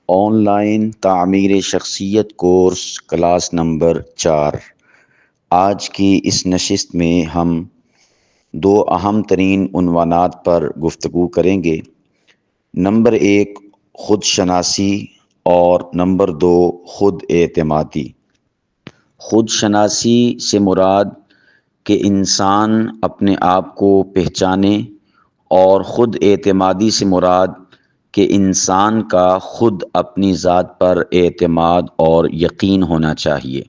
On line تعمیر شخصیت course class number 4۔ آج کی اس نشست میں ہم دو اہم ترین عنوانات پر گفتگو کریں گے۔ نمبر 1 خود شناسی اور نمبر 2 خود اعتمادی۔ خود شناسی سے مراد کہ انسان اپنے آپ کو پہچانے، اور خود اعتمادی سے مراد کہ انسان کا خود اپنی ذات پر اعتماد اور یقین ہونا چاہیے۔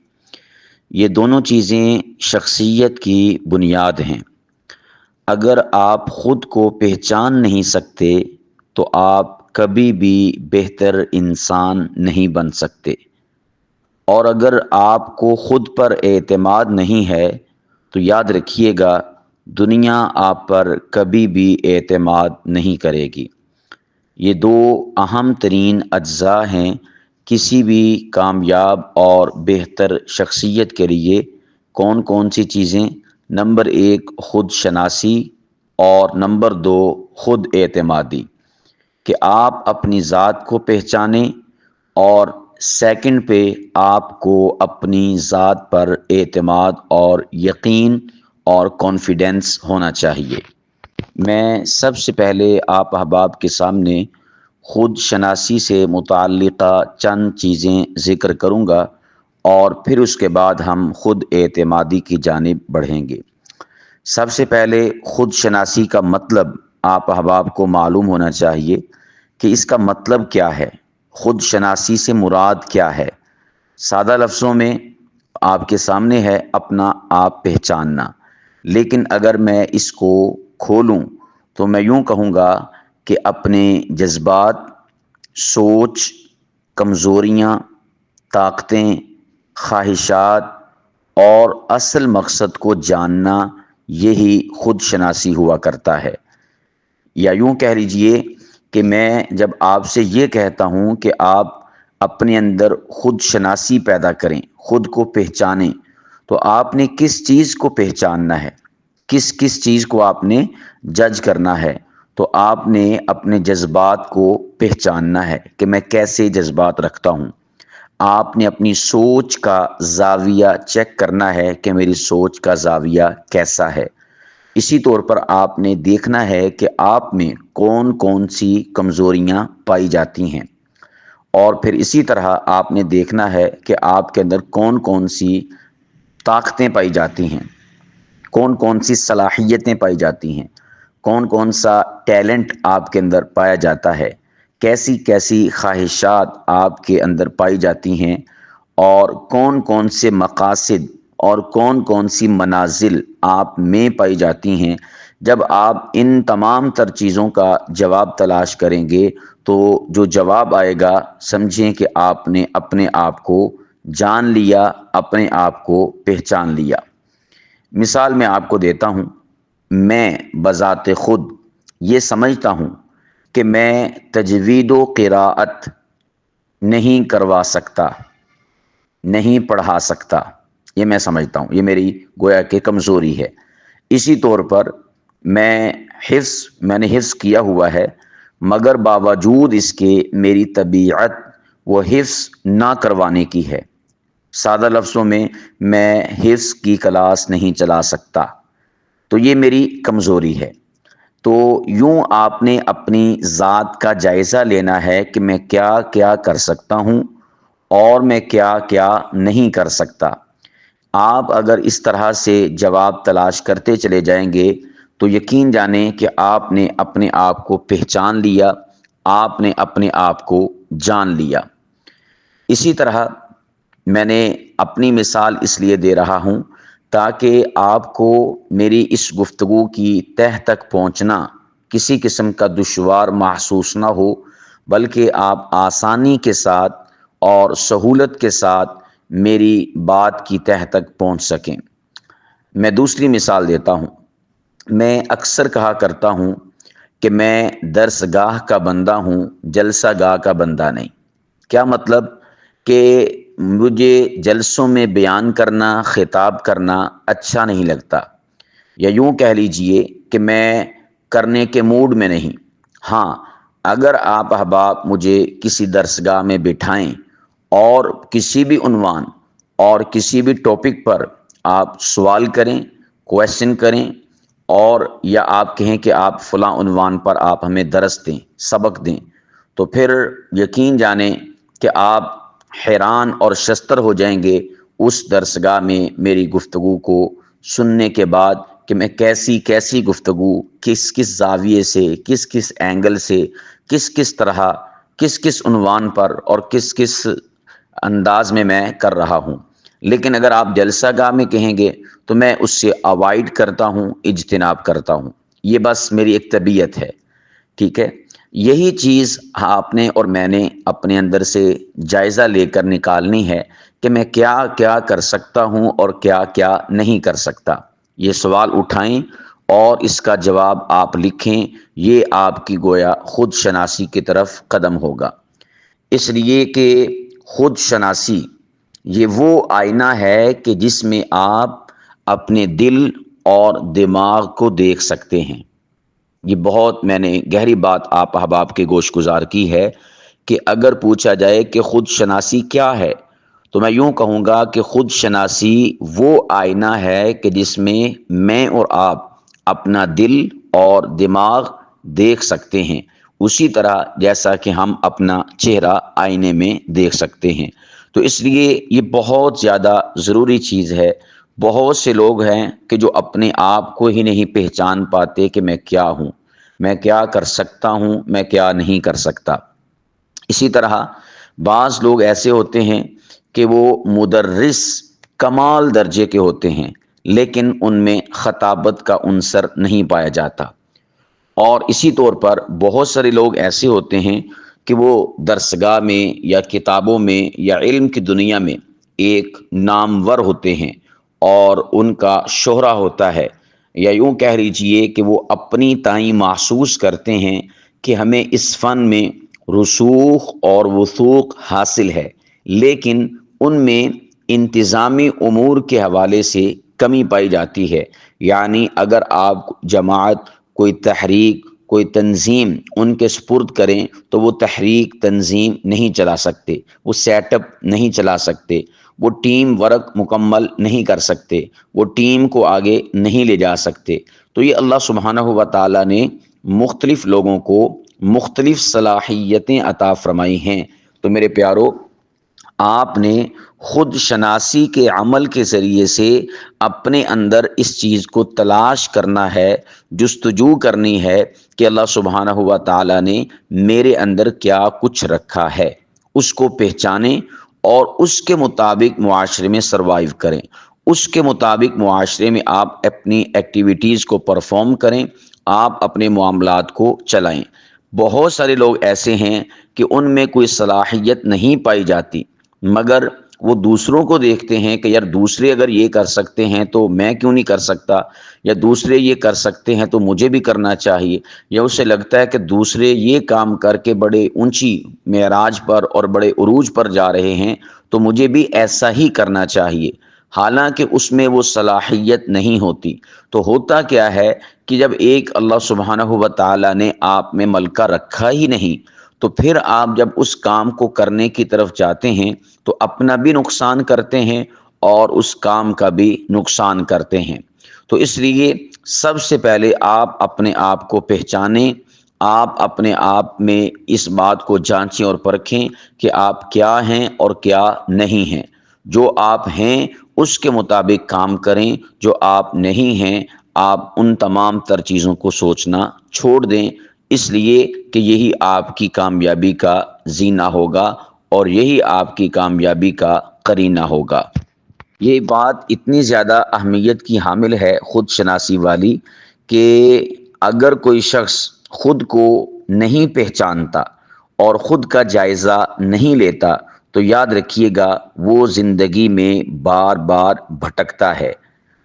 یہ دونوں چیزیں شخصیت کی بنیاد ہیں۔ اگر آپ خود کو پہچان نہیں سکتے تو آپ کبھی بھی بہتر انسان نہیں بن سکتے، اور اگر آپ کو خود پر اعتماد نہیں ہے تو یاد رکھیے گا دنیا آپ پر کبھی بھی اعتماد نہیں کرے گی۔ یہ دو اہم ترین اجزاء ہیں کسی بھی کامیاب اور بہتر شخصیت کے لیے۔ کون کون سی چیزیں؟ نمبر 1 خود شناسی اور نمبر 2 خود اعتمادی، کہ آپ اپنی ذات کو پہچانیں، اور سیکنڈ پہ آپ کو اپنی ذات پر اعتماد اور یقین اور کانفیڈنس ہونا چاہیے۔ میں سب سے پہلے آپ احباب کے سامنے خود شناسی سے متعلقہ چند چیزیں ذکر کروں گا، اور پھر اس کے بعد ہم خود اعتمادی کی جانب بڑھیں گے۔ سب سے پہلے خود شناسی کا مطلب آپ احباب کو معلوم ہونا چاہیے کہ اس کا مطلب کیا ہے، خود شناسی سے مراد کیا ہے۔ سادہ لفظوں میں آپ کے سامنے ہے اپنا آپ پہچاننا، لیکن اگر میں اس کو کھولوں تو میں یوں کہوں گا کہ اپنے جذبات، سوچ، کمزوریاں، طاقتیں، خواہشات اور اصل مقصد کو جاننا، یہی خود شناسی ہوا کرتا ہے۔ یا یوں کہہ لیجئے کہ میں جب آپ سے یہ کہتا ہوں کہ آپ اپنے اندر خود شناسی پیدا کریں، خود کو پہچانیں، تو آپ نے کس چیز کو پہچاننا ہے، کس چیز کو آپ نے جج کرنا ہے؟ تو آپ نے اپنے جذبات کو پہچاننا ہے کہ میں کیسے جذبات رکھتا ہوں۔ آپ نے اپنی سوچ کا زاویہ چیک کرنا ہے کہ میری سوچ کا زاویہ کیسا ہے۔ اسی طور پر آپ نے دیکھنا ہے کہ آپ میں کون کون سی کمزوریاں پائی جاتی ہیں، اور پھر اسی طرح آپ نے دیکھنا ہے کہ آپ کے اندر کون کون سی طاقتیں پائی جاتی ہیں، کون کون سی صلاحیتیں پائی جاتی ہیں، کون کون سا ٹیلنٹ آپ کے اندر پایا جاتا ہے، کیسی کیسی خواہشات آپ کے اندر پائی جاتی ہیں، اور کون کون سے مقاصد اور کون کون سی منازل آپ میں پائی جاتی ہیں۔ جب آپ ان تمام تر چیزوں کا جواب تلاش کریں گے تو جو جواب آئے گا سمجھیں کہ آپ نے اپنے آپ کو جان لیا، اپنے آپ کو پہچان لیا۔ مثال میں آپ کو دیتا ہوں، میں بذات خود یہ سمجھتا ہوں کہ میں تجوید و قراءت نہیں کروا سکتا، نہیں پڑھا سکتا، یہ میں سمجھتا ہوں، یہ میری گویا کہ کمزوری ہے۔ اسی طور پر میں نے حفظ کیا ہوا ہے، مگر باوجود اس کے میری طبیعت وہ حفظ نہ کروانے کی ہے۔ سادہ لفظوں میں حفظ کی کلاس نہیں چلا سکتا، تو یہ میری کمزوری ہے۔ تو یوں آپ نے اپنی ذات کا جائزہ لینا ہے کہ میں کیا کیا کر سکتا ہوں اور میں کیا کیا نہیں کر سکتا۔ آپ اگر اس طرح سے جواب تلاش کرتے چلے جائیں گے تو یقین جانیں کہ آپ نے اپنے آپ کو پہچان لیا، آپ نے اپنے آپ کو جان لیا۔ اسی طرح میں نے اپنی مثال اس لیے دے رہا ہوں تاکہ آپ کو میری اس گفتگو کی تہ تک پہنچنا کسی قسم کا دشوار محسوس نہ ہو، بلکہ آپ آسانی کے ساتھ اور سہولت کے ساتھ میری بات کی تہ تک پہنچ سکیں۔ میں دوسری مثال دیتا ہوں۔ میں اکثر کہا کرتا ہوں کہ میں درس گاہ کا بندہ ہوں، جلسہ گاہ کا بندہ نہیں۔ کیا مطلب؟ کہ مجھے جلسوں میں بیان کرنا، خطاب کرنا اچھا نہیں لگتا، یا یوں کہہ لیجئے کہ میں کرنے کے موڈ میں نہیں۔ ہاں، اگر آپ احباب مجھے کسی درسگاہ میں بٹھائیں اور کسی بھی عنوان اور کسی بھی ٹاپک پر آپ سوال کریں، کویشچن کریں، اور یا آپ کہیں کہ آپ فلاں عنوان پر آپ ہمیں درس دیں، سبق دیں، تو پھر یقین جانیں کہ آپ حیران اور شستر ہو جائیں گے اس درسگاہ میں میری گفتگو کو سننے کے بعد کہ میں کیسی کیسی گفتگو کس کس زاویے سے، کس کس اینگل سے، کس کس طرح، کس کس عنوان پر اور کس کس انداز میں کر رہا ہوں۔ لیکن اگر آپ جلسہ گاہ میں کہیں گے تو میں اس سے اوائڈ کرتا ہوں، اجتناب کرتا ہوں۔ یہ بس میری ایک طبیعت ہے، ٹھیک ہے۔ یہی چیز آپ نے اور میں نے اپنے اندر سے جائزہ لے کر نکالنی ہے کہ میں کیا کیا کر سکتا ہوں اور کیا کیا نہیں کر سکتا۔ یہ سوال اٹھائیں اور اس کا جواب آپ لکھیں، یہ آپ کی گویا خود شناسی کی طرف قدم ہوگا۔ اس لیے کہ خود شناسی یہ وہ آئینہ ہے کہ جس میں آپ اپنے دل اور دماغ کو دیکھ سکتے ہیں۔ یہ بہت میں نے گہری بات آپ احباب کے گوش گزار کی ہے کہ اگر پوچھا جائے کہ خود شناسی کیا ہے تو میں یوں کہوں گا کہ خود شناسی وہ آئینہ ہے کہ جس میں اور آپ اپنا دل اور دماغ دیکھ سکتے ہیں، اسی طرح جیسا کہ ہم اپنا چہرہ آئینے میں دیکھ سکتے ہیں۔ تو اس لیے یہ بہت زیادہ ضروری چیز ہے۔ بہت سے لوگ ہیں کہ جو اپنے آپ کو ہی نہیں پہچان پاتے کہ میں کیا ہوں، میں کیا کر سکتا ہوں، میں کیا نہیں کر سکتا۔ اسی طرح بعض لوگ ایسے ہوتے ہیں کہ وہ مدرس کمال درجے کے ہوتے ہیں لیکن ان میں خطابت کا عنصر نہیں پایا جاتا۔ اور اسی طور پر بہت سارے لوگ ایسے ہوتے ہیں کہ وہ درسگاہ میں یا کتابوں میں یا علم کی دنیا میں ایک نامور ہوتے ہیں اور ان کا شہرہ ہوتا ہے، یا یوں کہہ لیجئے کہ وہ اپنی تئیں محسوس کرتے ہیں کہ ہمیں اس فن میں رسوخ اور وثوق حاصل ہے، لیکن ان میں انتظامی امور کے حوالے سے کمی پائی جاتی ہے۔ یعنی اگر آپ جماعت، کوئی تحریک، کوئی تنظیم ان کے سپرد کریں تو وہ تحریک تنظیم نہیں چلا سکتے، وہ سیٹ اپ نہیں چلا سکتے، وہ ٹیم ورک مکمل نہیں کر سکتے، وہ ٹیم کو آگے نہیں لے جا سکتے۔ تو یہ اللہ سبحانہ و تعالیٰ نے مختلف لوگوں کو مختلف صلاحیتیں عطا فرمائی ہیں۔ تو میرے پیارو، آپ نے خود شناسی کے عمل کے ذریعے سے اپنے اندر اس چیز کو تلاش کرنا ہے، جستجو کرنی ہے کہ اللہ سبحانہ و تعالیٰ نے میرے اندر کیا کچھ رکھا ہے، اس کو پہچانیں اور اس کے مطابق معاشرے میں سروائیو کریں، اس کے مطابق معاشرے میں آپ اپنی ایکٹیویٹیز کو پرفارم کریں، آپ اپنے معاملات کو چلائیں۔ بہت سارے لوگ ایسے ہیں کہ ان میں کوئی صلاحیت نہیں پائی جاتی، مگر وہ دوسروں کو دیکھتے ہیں کہ یار دوسرے اگر یہ کر سکتے ہیں تو میں کیوں نہیں کر سکتا، یا دوسرے یہ کر سکتے ہیں تو مجھے بھی کرنا چاہیے، یا اسے لگتا ہے کہ دوسرے یہ کام کر کے بڑے اونچی معراج پر اور بڑے عروج پر جا رہے ہیں تو مجھے بھی ایسا ہی کرنا چاہیے، حالانکہ اس میں وہ صلاحیت نہیں ہوتی۔ تو ہوتا کیا ہے کہ جب ایک اللہ سبحانہ و تعالیٰ نے آپ میں ملکہ رکھا ہی نہیں، تو پھر آپ جب اس کام کو کرنے کی طرف جاتے ہیں تو اپنا بھی نقصان کرتے ہیں اور اس کام کا بھی نقصان کرتے ہیں۔ تو اس لیے سب سے پہلے آپ اپنے آپ کو پہچانیں، آپ اپنے آپ میں اس بات کو جانچیں اور پرکھیں کہ آپ کیا ہیں اور کیا نہیں ہیں۔ جو آپ ہیں اس کے مطابق کام کریں، جو آپ نہیں ہیں آپ ان تمام تر چیزوں کو سوچنا چھوڑ دیں، اس لیے کہ یہی آپ کی کامیابی کا زینہ ہوگا اور یہی آپ کی کامیابی کا قرینہ ہوگا۔ یہ بات اتنی زیادہ اہمیت کی حامل ہے خود شناسی والی کہ اگر کوئی شخص خود کو نہیں پہچانتا اور خود کا جائزہ نہیں لیتا تو یاد رکھیے گا وہ زندگی میں بار بار بھٹکتا ہے،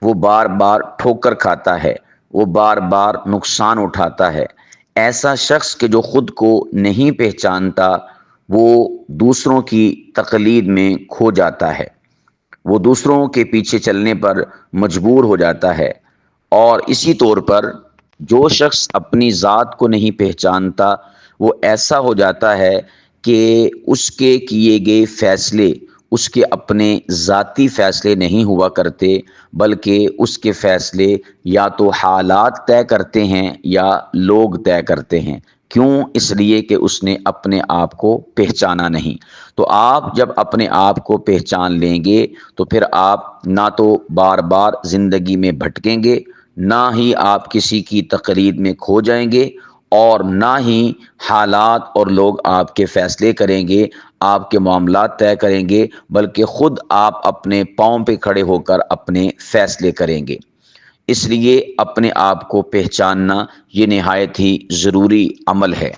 وہ بار بار ٹھوکر کھاتا ہے، وہ بار بار نقصان اٹھاتا ہے۔ ایسا شخص کہ جو خود کو نہیں پہچانتا وہ دوسروں کی تقلید میں کھو جاتا ہے، وہ دوسروں کے پیچھے چلنے پر مجبور ہو جاتا ہے۔ اور اسی طور پر جو شخص اپنی ذات کو نہیں پہچانتا وہ ایسا ہو جاتا ہے کہ اس کے کیے گئے فیصلے اس کے اپنے ذاتی فیصلے نہیں ہوا کرتے، بلکہ اس کے فیصلے یا تو حالات طے کرتے ہیں یا لوگ طے کرتے ہیں۔ کیوں؟ اس لیے کہ اس نے اپنے آپ کو پہچانا نہیں۔ تو آپ جب اپنے آپ کو پہچان لیں گے تو پھر آپ نہ تو بار بار زندگی میں بھٹکیں گے، نہ ہی آپ کسی کی تقلید میں کھو جائیں گے، اور نہ ہی حالات اور لوگ آپ کے فیصلے کریں گے، آپ کے معاملات طے کریں گے، بلکہ خود آپ اپنے پاؤں پہ کھڑے ہو کر اپنے فیصلے کریں گے۔ اس لیے اپنے آپ کو پہچاننا یہ نہایت ہی ضروری عمل ہے۔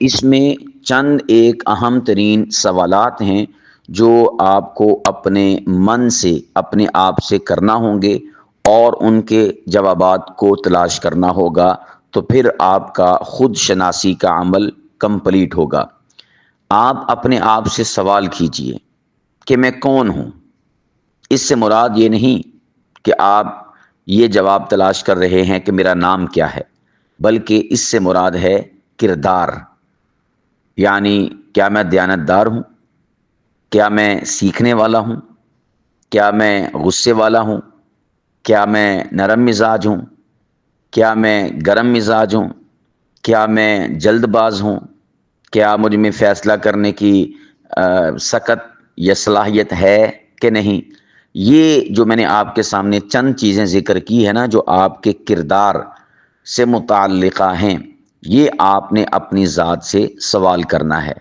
اس میں چند ایک اہم ترین سوالات ہیں جو آپ کو اپنے من سے اپنے آپ سے کرنا ہوں گے، اور ان کے جوابات کو تلاش کرنا ہوگا، تو پھر آپ کا خود شناسی کا عمل کمپلیٹ ہوگا۔ آپ اپنے آپ سے سوال کیجئے کہ میں کون ہوں؟ اس سے مراد یہ نہیں کہ آپ یہ جواب تلاش کر رہے ہیں کہ میرا نام کیا ہے، بلکہ اس سے مراد ہے کردار۔ یعنی کیا میں دیانتدار ہوں؟ کیا میں سیکھنے والا ہوں؟ کیا میں غصے والا ہوں؟ کیا میں نرم مزاج ہوں؟ کیا میں گرم مزاج ہوں؟ کیا میں جلد باز ہوں؟ کیا مجھ میں فیصلہ کرنے کی سکت یا صلاحیت ہے کہ نہیں؟ یہ جو میں نے آپ کے سامنے چند چیزیں ذکر کی ہے نا، جو آپ کے کردار سے متعلقہ ہیں، یہ آپ نے اپنی ذات سے سوال کرنا ہے،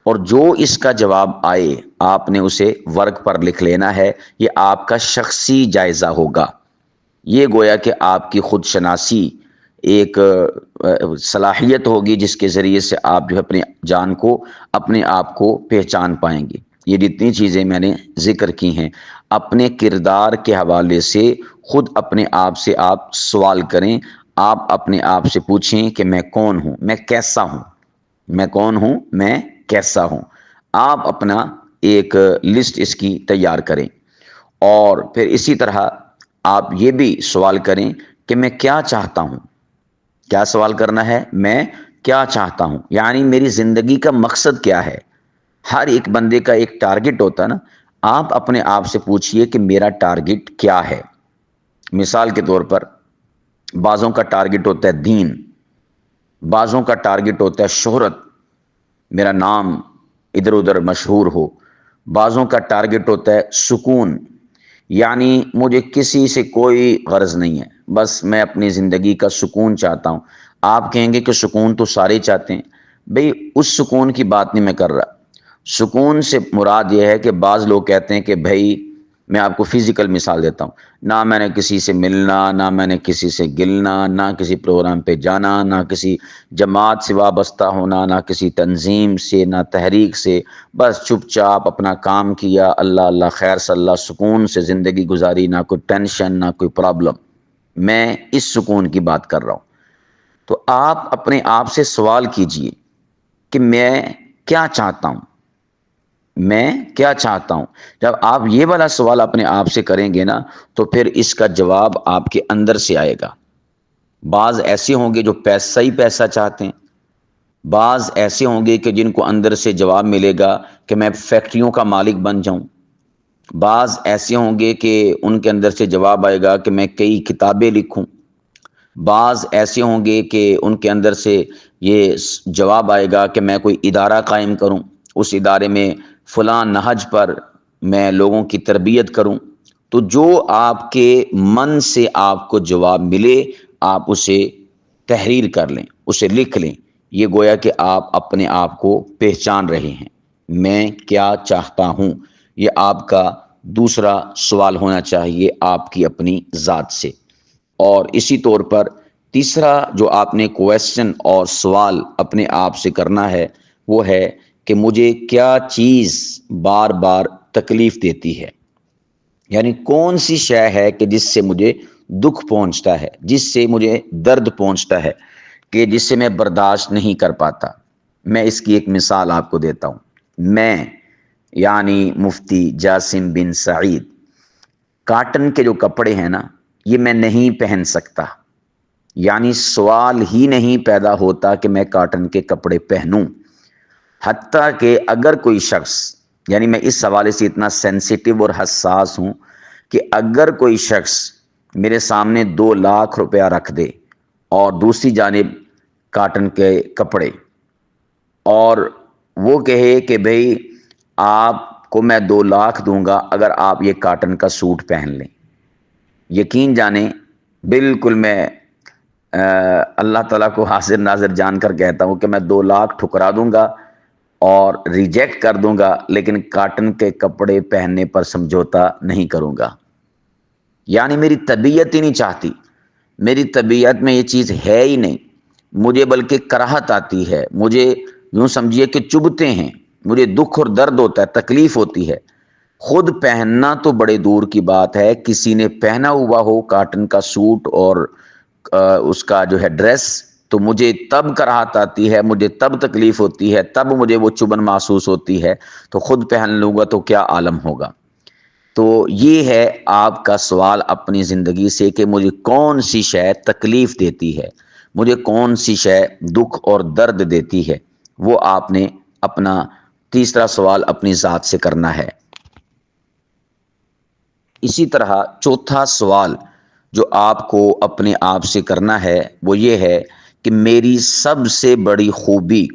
اور جو اس کا جواب آئے آپ نے اسے ورق پر لکھ لینا ہے۔ یہ آپ کا شخصی جائزہ ہوگا۔ یہ گویا کہ آپ کی خود شناسی ایک صلاحیت ہوگی جس کے ذریعے سے آپ جو اپنے جان کو، اپنے آپ کو پہچان پائیں گے۔ یہ جتنی چیزیں میں نے ذکر کی ہیں، اپنے کردار کے حوالے سے خود اپنے آپ سے آپ سوال کریں۔ آپ اپنے آپ سے پوچھیں کہ میں کون ہوں؟ میں کیسا ہوں؟ میں کون ہوں؟ میں کیسا ہوں؟ آپ اپنا ایک لسٹ اس کی تیار کریں، اور پھر اسی طرح آپ یہ بھی سوال کریں کہ میں کیا چاہتا ہوں۔ کیا سوال کرنا ہے؟ میں کیا چاہتا ہوں، یعنی میری زندگی کا مقصد کیا ہے؟ ہر ایک بندے کا ایک ٹارگٹ ہوتا ہے نا۔ آپ اپنے آپ سے پوچھئے کہ میرا ٹارگٹ کیا ہے۔ مثال کے طور پر بعضوں کا ٹارگٹ ہوتا ہے دین، بعضوں کا ٹارگٹ ہوتا ہے شہرت، میرا نام ادھر ادھر مشہور ہو۔ بعضوں کا ٹارگٹ ہوتا ہے سکون، یعنی مجھے کسی سے کوئی غرض نہیں ہے، بس میں اپنی زندگی کا سکون چاہتا ہوں۔ آپ کہیں گے کہ سکون تو سارے چاہتے ہیں۔ بھئی اس سکون کی بات نہیں میں کر رہا۔ سکون سے مراد یہ ہے کہ بعض لوگ کہتے ہیں کہ بھائی میں آپ کو فزیکل مثال دیتا ہوں، نہ میں نے کسی سے ملنا، نہ میں نے کسی سے گلنا، نہ کسی پروگرام پہ جانا، نہ کسی جماعت سے وابستہ ہونا، نہ کسی تنظیم سے، نہ تحریک سے، بس چپ چاپ اپنا کام کیا، اللہ اللہ خیر صلی اللہ، سکون سے زندگی گزاری، نہ کوئی ٹینشن، نہ کوئی پرابلم۔ میں اس سکون کی بات کر رہا ہوں۔ تو آپ اپنے آپ سے سوال کیجئے کہ میں کیا چاہتا ہوں؟ میں کیا چاہتا ہوں؟ جب آپ یہ والا سوال اپنے آپ سے کریں گے نا، تو پھر اس کا جواب آپ کے اندر سے آئے گا۔ بعض ایسے ہوں گے جو پیسہ ہی پیسہ چاہتے ہیں، بعض ایسے ہوں گے کہ جن کو اندر سے جواب ملے گا کہ میں فیکٹریوں کا مالک بن جاؤں، بعض ایسے ہوں گے کہ ان کے اندر سے جواب آئے گا کہ میں کئی کتابیں لکھوں، بعض ایسے ہوں گے کہ ان کے اندر سے یہ جواب آئے گا کہ میں کوئی ادارہ قائم کروں، اس ادارے میں فلاں نہج پر میں لوگوں کی تربیت کروں۔ تو جو آپ کے من سے آپ کو جواب ملے، آپ اسے تحریر کر لیں، اسے لکھ لیں۔ یہ گویا کہ آپ اپنے آپ کو پہچان رہے ہیں۔ میں کیا چاہتا ہوں، یہ آپ کا دوسرا سوال ہونا چاہیے آپ کی اپنی ذات سے۔ اور اسی طور پر تیسرا جو آپ نے کویسچن اور سوال اپنے آپ سے کرنا ہے، وہ ہے کہ مجھے کیا چیز بار بار تکلیف دیتی ہے؟ یعنی کون سی شے ہے کہ جس سے مجھے دکھ پہنچتا ہے، جس سے مجھے درد پہنچتا ہے، کہ جس سے میں برداشت نہیں کر پاتا۔ میں اس کی ایک مثال آپ کو دیتا ہوں۔ میں یعنی مفتی جاسم بن سعید، کاٹن کے جو کپڑے ہیں نا، یہ میں نہیں پہن سکتا۔ یعنی سوال ہی نہیں پیدا ہوتا کہ میں کاٹن کے کپڑے پہنوں، حتیٰ کہ اگر کوئی شخص، یعنی میں اس حوالے سے اتنا سینسیٹیو اور حساس ہوں کہ اگر کوئی شخص میرے سامنے 2 لاکھ روپیہ رکھ دے اور دوسری جانب کاٹن کے کپڑے، اور وہ کہے کہ بھئی آپ کو میں 2 لاکھ دوں گا اگر آپ یہ کاٹن کا سوٹ پہن لیں، یقین جانیں بالکل میں اللہ تعالیٰ کو حاضر ناظر جان کر کہتا ہوں کہ میں 2 لاکھ ٹھکرا دوں گا اور ریجیکٹ کر دوں گا، لیکن کاٹن کے کپڑے پہننے پر سمجھوتا نہیں کروں گا۔ یعنی میری طبیعت ہی نہیں چاہتی، میری طبیعت میں یہ چیز ہے ہی نہیں، مجھے بلکہ کراہت آتی ہے، مجھے یوں سمجھیے کہ چبھتے ہیں، مجھے دکھ اور درد ہوتا ہے، تکلیف ہوتی ہے۔ خود پہننا تو بڑے دور کی بات ہے، کسی نے پہنا ہوا ہو کاٹن کا سوٹ اور اس کا جو ہے ڈریس، تو مجھے تب کراہت آتی ہے، مجھے تب تکلیف ہوتی ہے، تب مجھے وہ چبھن محسوس ہوتی ہے، تو خود پہن لوں گا تو کیا عالم ہوگا۔ تو یہ ہے آپ کا سوال اپنی زندگی سے کہ مجھے کون سی شے تکلیف دیتی ہے، مجھے کون سی شے دکھ اور درد دیتی ہے، وہ آپ نے اپنا تیسرا سوال اپنی ذات سے کرنا ہے۔ اسی طرح چوتھا سوال جو آپ کو اپنے آپ سے کرنا ہے وہ یہ ہے کہ میری سب سے بڑی خوبی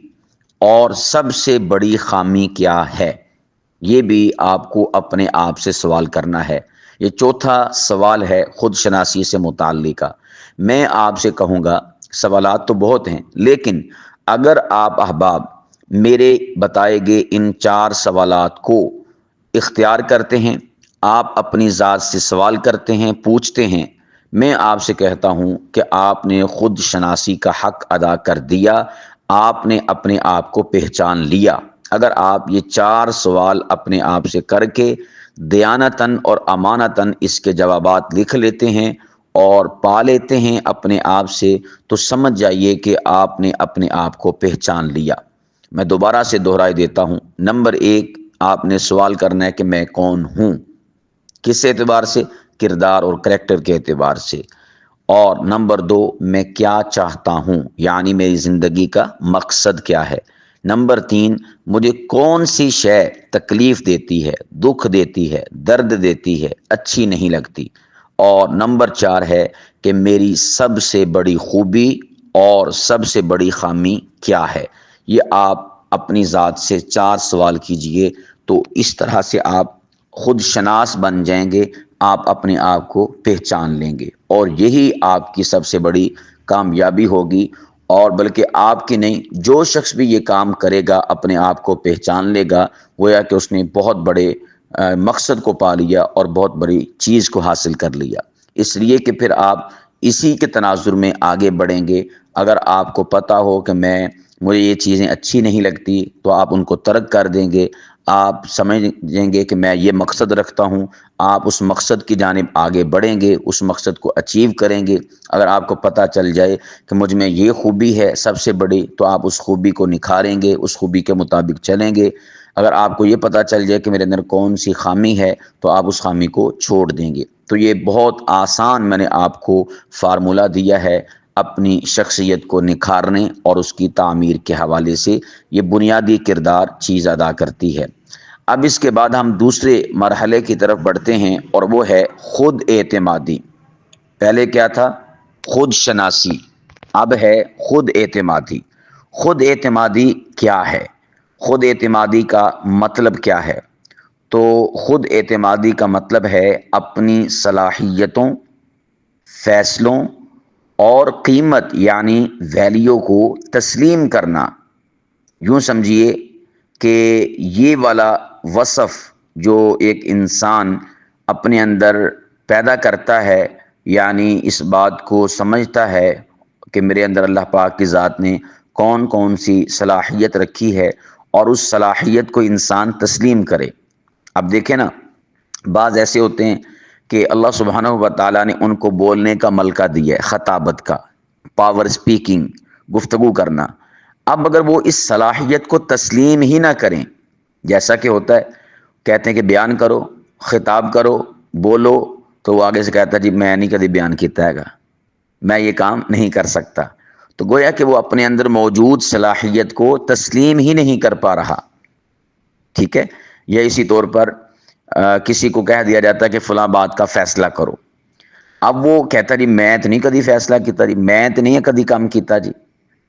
اور سب سے بڑی خامی کیا ہے۔ یہ بھی آپ کو اپنے آپ سے سوال کرنا ہے۔ یہ چوتھا سوال ہے خود شناسی سے متعلق کا۔ میں آپ سے کہوں گا سوالات تو بہت ہیں، لیکن اگر آپ احباب میرے بتائے گئے ان 4 سوالات کو اختیار کرتے ہیں، آپ اپنی ذات سے سوال کرتے ہیں، پوچھتے ہیں، میں آپ سے کہتا ہوں کہ آپ نے خود شناسی کا حق ادا کر دیا، آپ نے اپنے آپ کو پہچان لیا۔ اگر آپ یہ 4 سوال اپنے آپ سے کر کے دیانتاً اور امانتاً اس کے جوابات لکھ لیتے ہیں اور پا لیتے ہیں اپنے آپ سے، تو سمجھ جائیے کہ آپ نے اپنے آپ کو پہچان لیا۔ میں دوبارہ سے دہرائے دیتا ہوں۔ نمبر 1، آپ نے سوال کرنا ہے کہ میں کون ہوں، کس اعتبار سے؟ کردار اور کریکٹر کے اعتبار سے۔ اور نمبر 2، میں کیا چاہتا ہوں، یعنی میری زندگی کا مقصد کیا ہے۔ نمبر 3، مجھے کون سی شے تکلیف دیتی ہے، دکھ دیتی ہے، درد دیتی ہے، اچھی نہیں لگتی۔ اور نمبر 4 ہے کہ میری سب سے بڑی خوبی اور سب سے بڑی خامی کیا ہے۔ یہ آپ اپنی ذات سے 4 سوال کیجئے، تو اس طرح سے آپ خود شناس بن جائیں گے، آپ اپنے آپ کو پہچان لیں گے، اور یہی آپ کی سب سے بڑی کامیابی ہوگی۔ اور بلکہ آپ کی نہیں، جو شخص بھی یہ کام کرے گا، اپنے آپ کو پہچان لے گا، گویا کہ اس نے بہت بڑے مقصد کو پا لیا اور بہت بڑی چیز کو حاصل کر لیا۔ اس لیے کہ پھر آپ اسی کے تناظر میں آگے بڑھیں گے۔ اگر آپ کو پتہ ہو کہ مجھے یہ چیزیں اچھی نہیں لگتی، تو آپ ان کو ترک کر دیں گے۔ آپ سمجھیں گے کہ میں یہ مقصد رکھتا ہوں، آپ اس مقصد کی جانب آگے بڑھیں گے، اس مقصد کو اچیو کریں گے۔ اگر آپ کو پتہ چل جائے کہ مجھ میں یہ خوبی ہے سب سے بڑی، تو آپ اس خوبی کو نکھاریں گے، اس خوبی کے مطابق چلیں گے۔ اگر آپ کو یہ پتہ چل جائے کہ میرے اندر کون سی خامی ہے، تو آپ اس خامی کو چھوڑ دیں گے۔ تو یہ بہت آسان میں نے آپ کو فارمولہ دیا ہے اپنی شخصیت کو نکھارنے اور اس کی تعمیر کے حوالے سے۔ یہ بنیادی کردار چیز ادا کرتی ہے۔ اب اس کے بعد ہم دوسرے مرحلے کی طرف بڑھتے ہیں، اور وہ ہے خود اعتمادی۔ پہلے کیا تھا؟ خود شناسی، اب ہے خود اعتمادی۔ خود اعتمادی کیا ہے؟ خود اعتمادی کا مطلب کیا ہے؟ تو خود اعتمادی کا مطلب ہے اپنی صلاحیتوں، فیصلوں اور قیمت یعنی ویلیو کو تسلیم کرنا۔ یوں سمجھیے کہ یہ والا وصف جو ایک انسان اپنے اندر پیدا کرتا ہے، یعنی اس بات کو سمجھتا ہے کہ میرے اندر اللہ پاک کی ذات نے کون کون سی صلاحیت رکھی ہے، اور اس صلاحیت کو انسان تسلیم کرے۔ اب دیکھیں نا، بعض ایسے ہوتے ہیں کہ اللہ سبحانہ و تعالیٰ نے ان کو بولنے کا ملکہ دیا ہے، خطابت کا، پاور اسپیکنگ، گفتگو کرنا۔ اب اگر وہ اس صلاحیت کو تسلیم ہی نہ کریں، جیسا کہ ہوتا ہے، کہتے ہیں کہ بیان کرو، خطاب کرو، بولو، تو وہ آگے سے کہتا ہے جی میں نہیں کبھی بیان کیتا ہے گا، میں یہ کام نہیں کر سکتا۔ تو گویا کہ وہ اپنے اندر موجود صلاحیت کو تسلیم ہی نہیں کر پا رہا، ٹھیک ہے۔ یا اسی طور پر کسی کو کہہ دیا جاتا ہے کہ فلاں بات کا فیصلہ کرو، اب وہ کہتا جی میں تو نہیں کدی فیصلہ کیتا جی، میں تو نہیں کدی کام کیتا جی۔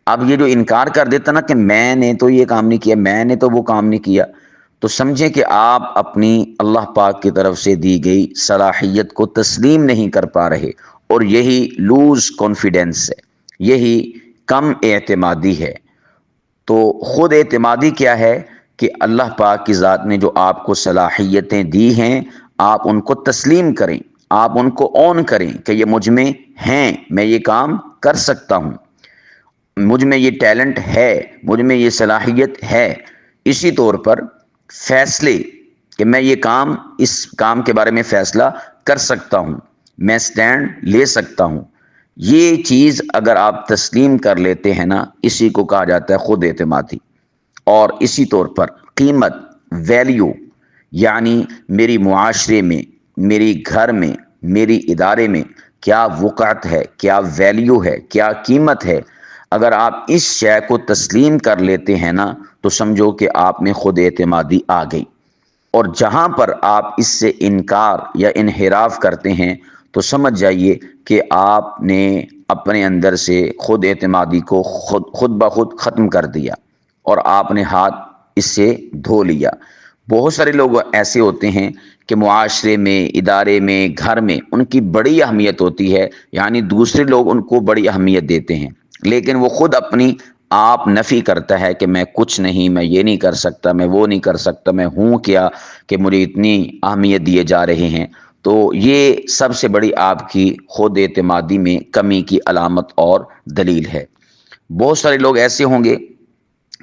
اب یہ جو انکار کر دیتا نا کہ میں نے تو یہ کام نہیں کیا، میں نے تو وہ کام نہیں کیا، تو سمجھیں کہ آپ اپنی اللہ پاک کی طرف سے دی گئی صلاحیت کو تسلیم نہیں کر پا رہے، اور یہی لوز کانفیڈنس ہے، یہی کم اعتمادی ہے۔ تو خود اعتمادی کیا ہے کہ اللہ پاک کی ذات نے جو آپ کو صلاحیتیں دی ہیں آپ ان کو تسلیم کریں، آپ ان کو اون کریں کہ یہ مجھ میں ہیں، میں یہ کام کر سکتا ہوں، مجھ میں یہ ٹیلنٹ ہے، مجھ میں یہ صلاحیت ہے۔ اسی طور پر فیصلے کہ میں یہ کام، اس کام کے بارے میں فیصلہ کر سکتا ہوں، میں سٹینڈ لے سکتا ہوں، یہ چیز اگر آپ تسلیم کر لیتے ہیں نا، اسی کو کہا جاتا ہے خود اعتمادی۔ اور اسی طور پر قیمت، ویلیو، یعنی میری معاشرے میں، میری گھر میں، میری ادارے میں کیا وقعت ہے، کیا ویلیو ہے، کیا قیمت ہے، اگر آپ اس شے کو تسلیم کر لیتے ہیں نا تو سمجھو کہ آپ میں خود اعتمادی آ گئی۔ اور جہاں پر آپ اس سے انکار یا انحراف کرتے ہیں تو سمجھ جائیے کہ آپ نے اپنے اندر سے خود اعتمادی کو خود بخود ختم کر دیا اور آپ نے ہاتھ اس سے دھو لیا۔ بہت سارے لوگ ایسے ہوتے ہیں کہ معاشرے میں، ادارے میں، گھر میں ان کی بڑی اہمیت ہوتی ہے، یعنی دوسرے لوگ ان کو بڑی اہمیت دیتے ہیں، لیکن وہ خود اپنی آپ نفی کرتا ہے کہ میں کچھ نہیں، میں یہ نہیں کر سکتا، میں وہ نہیں کر سکتا، میں ہوں کیا کہ مجھے اتنی اہمیت دیے جا رہے ہیں۔ تو یہ سب سے بڑی آپ کی خود اعتمادی میں کمی کی علامت اور دلیل ہے۔ بہت سارے لوگ ایسے ہوں گے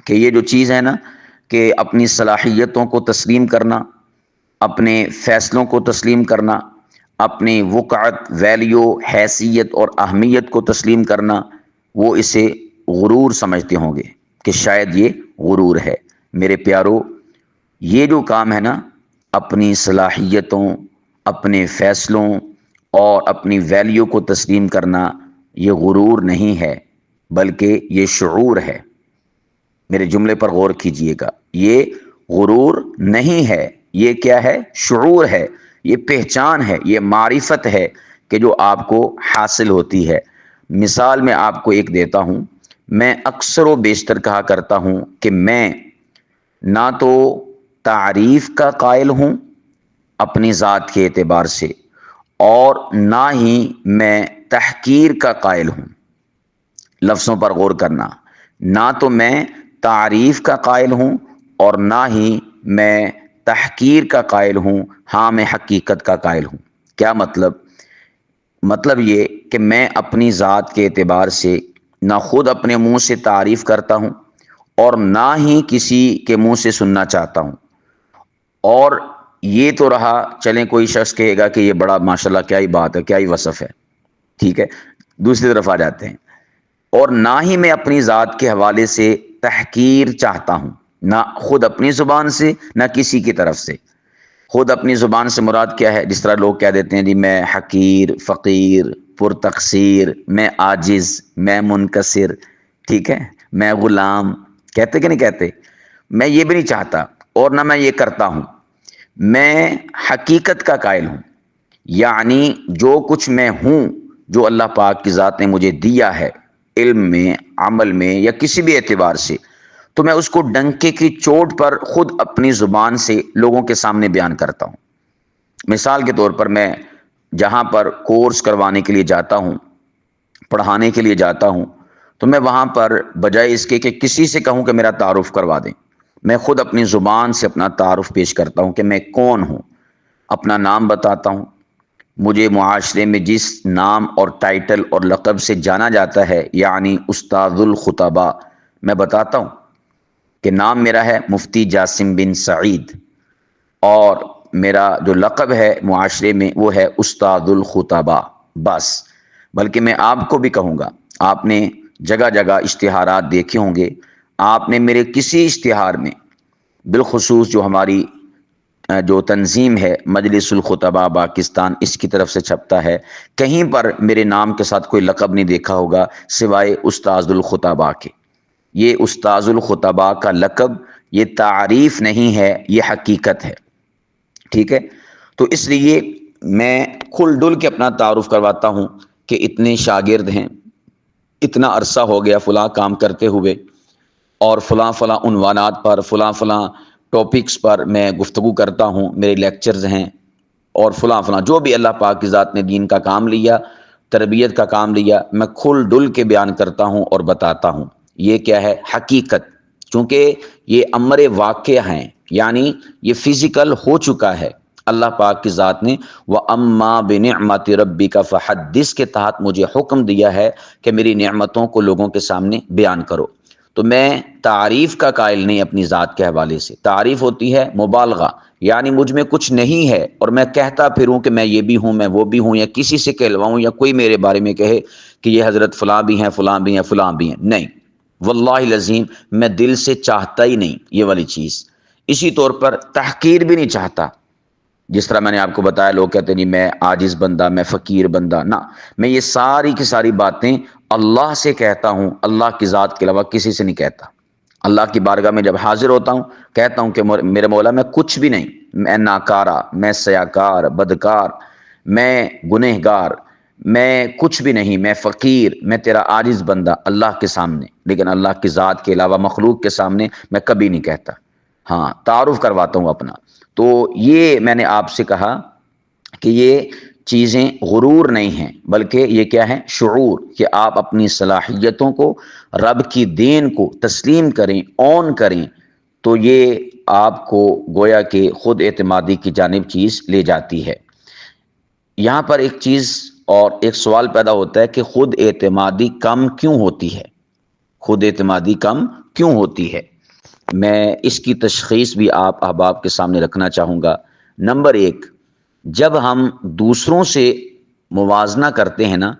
کہ یہ جو چیز ہے نا کہ اپنی صلاحیتوں کو تسلیم کرنا، اپنے فیصلوں کو تسلیم کرنا، اپنی وقعت، ویلیو، حیثیت اور اہمیت کو تسلیم کرنا، وہ اسے غرور سمجھتے ہوں گے کہ شاید یہ غرور ہے۔ میرے پیارو، یہ جو کام ہے نا، اپنی صلاحیتوں، اپنے فیصلوں اور اپنی ویلیو کو تسلیم کرنا، یہ غرور نہیں ہے بلکہ یہ شعور ہے۔ میرے جملے پر غور کیجئے گا، یہ غرور نہیں ہے، یہ کیا ہے؟ شعور ہے، یہ پہچان ہے، یہ معرفت ہے کہ جو آپ کو حاصل ہوتی ہے۔ مثال میں آپ کو ایک دیتا ہوں، میں اکثر و بیشتر کہا کرتا ہوں کہ میں نہ تو تعریف کا قائل ہوں اپنی ذات کے اعتبار سے، اور نہ ہی میں تحقیر کا قائل ہوں۔ لفظوں پر غور کرنا، نہ تو میں تعریف کا قائل ہوں اور نہ ہی میں تحقیر کا قائل ہوں، ہاں میں حقیقت کا قائل ہوں۔ کیا مطلب؟ مطلب یہ کہ میں اپنی ذات کے اعتبار سے نہ خود اپنے منہ سے تعریف کرتا ہوں اور نہ ہی کسی کے منہ سے سننا چاہتا ہوں۔ اور یہ تو رہا، چلیں کوئی شخص کہے گا کہ یہ بڑا ماشاءاللہ کیا ہی بات ہے، کیا ہی وصف ہے، ٹھیک ہے، دوسری طرف آ جاتے ہیں، اور نہ ہی میں اپنی ذات کے حوالے سے تحقیر چاہتا ہوں، نہ خود اپنی زبان سے نہ کسی کی طرف سے۔ خود اپنی زبان سے مراد کیا ہے؟ جس طرح لوگ کہہ دیتے ہیں جی میں حقیر، فقیر، پر تقصیر، میں عاجز، میں منکسر، ٹھیک ہے، میں غلام، کہتے کہ نہیں کہتے؟ میں یہ بھی نہیں چاہتا اور نہ میں یہ کرتا ہوں۔ میں حقیقت کا قائل ہوں، یعنی جو کچھ میں ہوں، جو اللہ پاک کی ذات نے مجھے دیا ہے، علم میں، عمل میں یا کسی بھی اعتبار سے، تو میں اس کو ڈنکے کی چوٹ پر خود اپنی زبان سے لوگوں کے سامنے بیان کرتا ہوں۔ مثال کے طور پر میں جہاں پر کورس کروانے کے لیے جاتا ہوں، پڑھانے کے لیے جاتا ہوں، تو میں وہاں پر بجائے اس کے کہ کسی سے کہوں کہ میرا تعارف کروا دیں، میں خود اپنی زبان سے اپنا تعارف پیش کرتا ہوں کہ میں کون ہوں، اپنا نام بتاتا ہوں۔ مجھے معاشرے میں جس نام اور ٹائٹل اور لقب سے جانا جاتا ہے، یعنی استاد الخطباء، میں بتاتا ہوں کہ نام میرا ہے مفتی جاسم بن سعید، اور میرا جو لقب ہے معاشرے میں وہ ہے استاد الخطباء، بس۔ بلکہ میں آپ کو بھی کہوں گا، آپ نے جگہ جگہ اشتہارات دیکھے ہوں گے، آپ نے میرے کسی اشتہار میں، بالخصوص جو ہماری جو تنظیم ہے مجلس الخطباء پاکستان، اس کی طرف سے چھپتا ہے، کہیں پر میرے نام کے ساتھ کوئی لقب نہیں دیکھا ہوگا سوائے استاذ الخطباء کے۔ یہ استاذ الخطباء کا لقب یہ تعریف نہیں ہے، یہ حقیقت ہے، ٹھیک ہے؟ تو اس لیے میں کھل ڈل کے اپنا تعارف کرواتا ہوں کہ اتنے شاگرد ہیں، اتنا عرصہ ہو گیا فلاں کام کرتے ہوئے، اور فلاں فلاں عنوانات پر فلاں فلاں ٹاپکس پر میں گفتگو کرتا ہوں، میرے لیکچرز ہیں، اور فلاں فلاں جو بھی اللہ پاک کی ذات نے دین کا کام لیا، تربیت کا کام لیا، میں کھل ڈل کے بیان کرتا ہوں اور بتاتا ہوں۔ یہ کیا ہے؟ حقیقت، چونکہ یہ امر واقع ہیں، یعنی یہ فزیکل ہو چکا ہے۔ اللہ پاک کی ذات نے وَأَمَّا بِنِعْمَةِ رَبِّكَ فَحَدِّثْ کے تحت مجھے حکم دیا ہے کہ میری نعمتوں کو لوگوں کے سامنے بیان کرو۔ تو میں تعریف کا قائل نہیں اپنی ذات کے حوالے سے۔ تعریف ہوتی ہے مبالغہ، یعنی مجھ میں کچھ نہیں ہے اور میں کہتا پھروں کہ میں یہ بھی ہوں، میں وہ بھی ہوں، یا کسی سے کہلواؤں یا کوئی میرے بارے میں کہے کہ یہ حضرت فلاں بھی ہیں، فلاں بھی ہیں، فلاں بھی ہیں۔ نہیں، واللہ العظیم میں دل سے چاہتا ہی نہیں یہ والی چیز۔ اسی طور پر تحقیر بھی نہیں چاہتا۔ جس طرح میں نے آپ کو بتایا، لوگ کہتے نہیں میں عاجز بندہ، میں فقیر بندہ، نہ، میں یہ ساری کی ساری باتیں اللہ سے کہتا ہوں، اللہ کی ذات کے علاوہ کسی سے نہیں کہتا۔ اللہ کی بارگاہ میں جب حاضر ہوتا ہوں کہتا ہوں کہ میرے مولا میں کچھ بھی نہیں، میں ناکارہ، میں سیاکار، بدکار، میں گنہگار، میں کچھ بھی نہیں، میں فقیر، میں تیرا عاجز بندہ اللہ کے سامنے، لیکن اللہ کی ذات کے علاوہ مخلوق کے سامنے میں کبھی نہیں کہتا۔ ہاں، تعارف کرواتا ہوں اپنا۔ تو یہ میں نے آپ سے کہا کہ یہ چیزیں غرور نہیں ہیں، بلکہ یہ کیا ہے؟ شعور، کہ آپ اپنی صلاحیتوں کو، رب کی دین کو تسلیم کریں، اون کریں، تو یہ آپ کو گویا کہ خود اعتمادی کی جانب چیز لے جاتی ہے۔ یہاں پر ایک چیز اور ایک سوال پیدا ہوتا ہے کہ خود اعتمادی کم کیوں ہوتی ہے؟ خود اعتمادی کم کیوں ہوتی ہے؟ میں اس کی تشخیص بھی آپ احباب کے سامنے رکھنا چاہوں گا۔ نمبر ایک، جب ہم دوسروں سے موازنہ کرتے ہیں نا،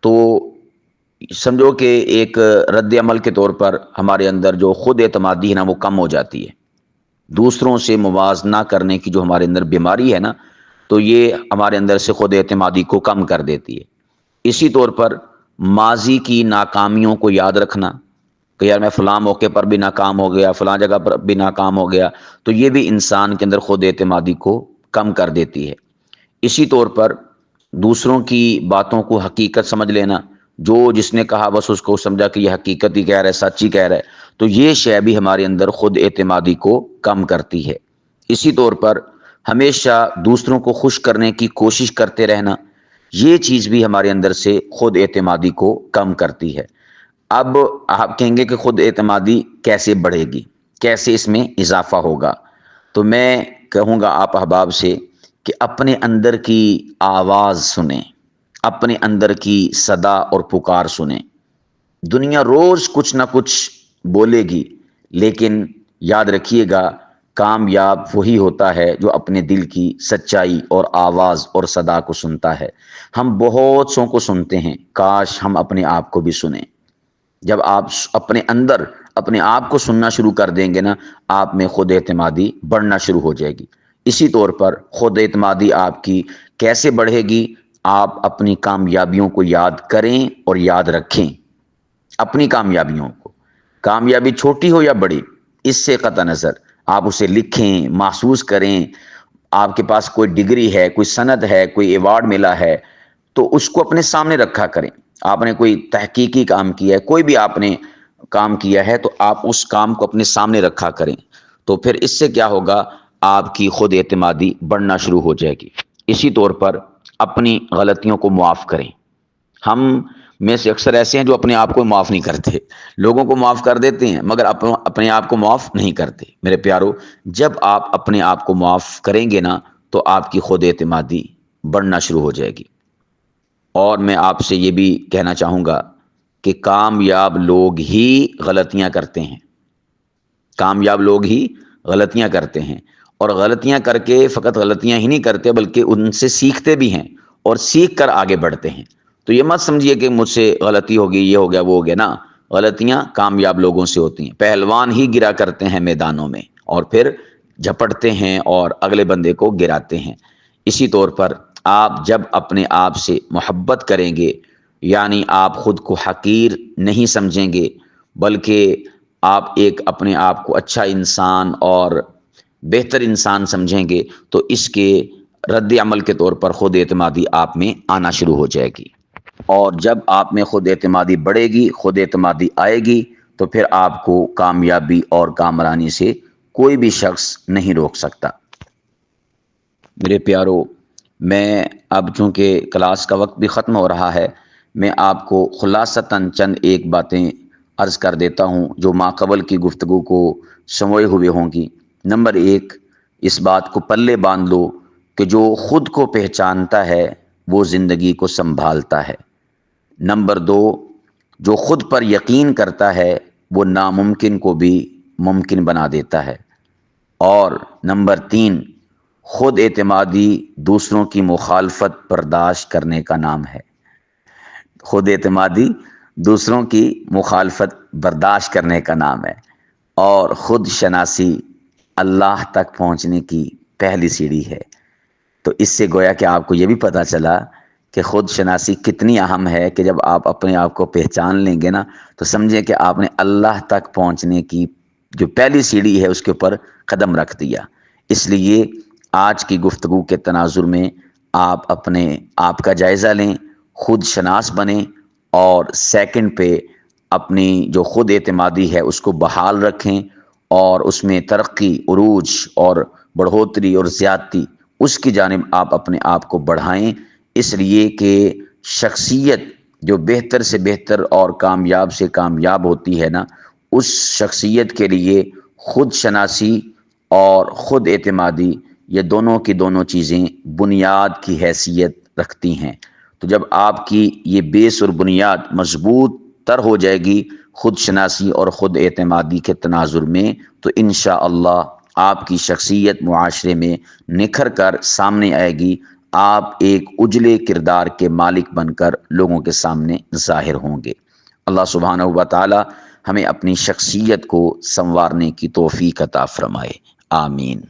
تو سمجھو کہ ایک رد عمل کے طور پر ہمارے اندر جو خود اعتمادی ہے نا وہ کم ہو جاتی ہے۔ دوسروں سے موازنہ کرنے کی جو ہمارے اندر بیماری ہے نا، تو یہ ہمارے اندر سے خود اعتمادی کو کم کر دیتی ہے۔ اسی طور پر ماضی کی ناکامیوں کو یاد رکھنا کہ یار میں فلاں موقع پر بھی ناکام ہو گیا، فلاں جگہ پر بھی ناکام ہو گیا، تو یہ بھی انسان کے اندر خود اعتمادی کو کم کر دیتی ہے۔ اسی طور پر دوسروں کی باتوں کو حقیقت سمجھ لینا، جو جس نے کہا بس اس کو سمجھا کہ یہ حقیقت ہی کہہ رہا ہے، سچ ہی کہہ رہا ہے، تو یہ شے بھی ہمارے اندر خود اعتمادی کو کم کرتی ہے۔ اسی طور پر ہمیشہ دوسروں کو خوش کرنے کی کوشش کرتے رہنا، یہ چیز بھی ہمارے اندر سے خود اعتمادی کو کم کرتی ہے۔ اب آپ کہیں گے کہ خود اعتمادی کیسے بڑھے گی، کیسے اس میں اضافہ ہوگا؟ تو میں کہوں گا آپ احباب سے کہ اپنے اندر کی آواز سنیں، اپنے اندر کی صدا اور پکار سنیں۔ دنیا روز کچھ نہ کچھ بولے گی، لیکن یاد رکھیے گا کامیاب وہی ہوتا ہے جو اپنے دل کی سچائی اور آواز اور صدا کو سنتا ہے۔ ہم بہت سوں کو سنتے ہیں، کاش ہم اپنے آپ کو بھی سنیں۔ جب آپ اپنے اندر اپنے آپ کو سننا شروع کر دیں گے نا، آپ میں خود اعتمادی بڑھنا شروع ہو جائے گی۔ اسی طور پر خود اعتمادی آپ کی کیسے بڑھے گی؟ آپ اپنی کامیابیوں کو یاد کریں اور یاد رکھیں۔ اپنی کامیابیوں کو، کامیابی چھوٹی ہو یا بڑی، اس سے قطع نظر آپ اسے لکھیں، محسوس کریں۔ آپ کے پاس کوئی ڈگری ہے، کوئی سند ہے، کوئی ایوارڈ ملا ہے، تو اس کو اپنے سامنے رکھا کریں۔ آپ نے کوئی تحقیقی کام کیا ہے، کوئی بھی آپ نے کام کیا ہے، تو آپ اس کام کو اپنے سامنے رکھا کریں۔ تو پھر اس سے کیا ہوگا؟ آپ کی خود اعتمادی بڑھنا شروع ہو جائے گی۔ اسی طور پر اپنی غلطیوں کو معاف کریں۔ ہم میں سے اکثر ایسے ہیں جو اپنے آپ کو معاف نہیں کرتے، لوگوں کو معاف کر دیتے ہیں مگر اپنے آپ کو معاف نہیں کرتے۔ میرے پیارو، جب آپ اپنے آپ کو معاف کریں گے نا، تو آپ کی خود اعتمادی بڑھنا شروع ہو جائے گی۔ اور میں آپ سے یہ بھی کہنا چاہوں گا کہ کامیاب لوگ ہی غلطیاں کرتے ہیں، کامیاب لوگ ہی غلطیاں کرتے ہیں، اور غلطیاں کر کے فقط غلطیاں ہی نہیں کرتے بلکہ ان سے سیکھتے بھی ہیں اور سیکھ کر آگے بڑھتے ہیں۔ تو یہ مت سمجھیے کہ مجھ سے غلطی ہوگی، یہ ہو گیا، وہ ہو گیا، نا، غلطیاں کامیاب لوگوں سے ہوتی ہیں۔ پہلوان ہی گرا کرتے ہیں میدانوں میں، اور پھر جھپٹتے ہیں اور اگلے بندے کو گراتے ہیں۔ اسی طور پر آپ جب اپنے آپ سے محبت کریں گے، یعنی آپ خود کو حقیر نہیں سمجھیں گے، بلکہ آپ ایک اپنے آپ کو اچھا انسان اور بہتر انسان سمجھیں گے، تو اس کے رد عمل کے طور پر خود اعتمادی آپ میں آنا شروع ہو جائے گی۔ اور جب آپ میں خود اعتمادی بڑھے گی، خود اعتمادی آئے گی، تو پھر آپ کو کامیابی اور کامرانی سے کوئی بھی شخص نہیں روک سکتا۔ میرے پیارو، میں اب چونکہ کلاس کا وقت بھی ختم ہو رہا ہے، میں آپ کو خلاصتاً چند ایک باتیں عرض کر دیتا ہوں جو ماقبل کی گفتگو کو سموئے ہوئے ہوں گی۔ نمبر 1، اس بات کو پلے باندھ لو کہ جو خود کو پہچانتا ہے وہ زندگی کو سنبھالتا ہے۔ نمبر 2، جو خود پر یقین کرتا ہے وہ ناممکن کو بھی ممکن بنا دیتا ہے۔ اور نمبر 3، خود اعتمادی دوسروں کی مخالفت برداشت کرنے کا نام ہے۔ خود اعتمادی دوسروں کی مخالفت برداشت کرنے کا نام ہے، اور خود شناسی اللہ تک پہنچنے کی پہلی سیڑھی ہے۔ تو اس سے گویا کہ آپ کو یہ بھی پتہ چلا کہ خود شناسی کتنی اہم ہے کہ جب آپ اپنے آپ کو پہچان لیں گے نا، تو سمجھیں کہ آپ نے اللہ تک پہنچنے کی جو پہلی سیڑھی ہے اس کے اوپر قدم رکھ دیا۔ اس لیے آج کی گفتگو کے تناظر میں آپ اپنے آپ کا جائزہ لیں، خود شناس بنیں، اور سیکنڈ پہ اپنی جو خود اعتمادی ہے اس کو بحال رکھیں، اور اس میں ترقی، عروج اور بڑھوتری اور زیادتی اس کی جانب آپ اپنے آپ کو بڑھائیں، اس لیے کہ شخصیت جو بہتر سے بہتر اور کامیاب سے کامیاب ہوتی ہے نا، اس شخصیت کے لیے خود شناسی اور خود اعتمادی یہ دونوں کی دونوں چیزیں بنیاد کی حیثیت رکھتی ہیں۔ تو جب آپ کی یہ بیس اور بنیاد مضبوط تر ہو جائے گی خود شناسی اور خود اعتمادی کے تناظر میں، تو انشاءاللہ آپ کی شخصیت معاشرے میں نکھر کر سامنے آئے گی، آپ ایک اجلے کردار کے مالک بن کر لوگوں کے سامنے ظاہر ہوں گے۔ اللہ سبحانہ و تعالی ہمیں اپنی شخصیت کو سنوارنے کی توفیق عطا فرمائے، آمین۔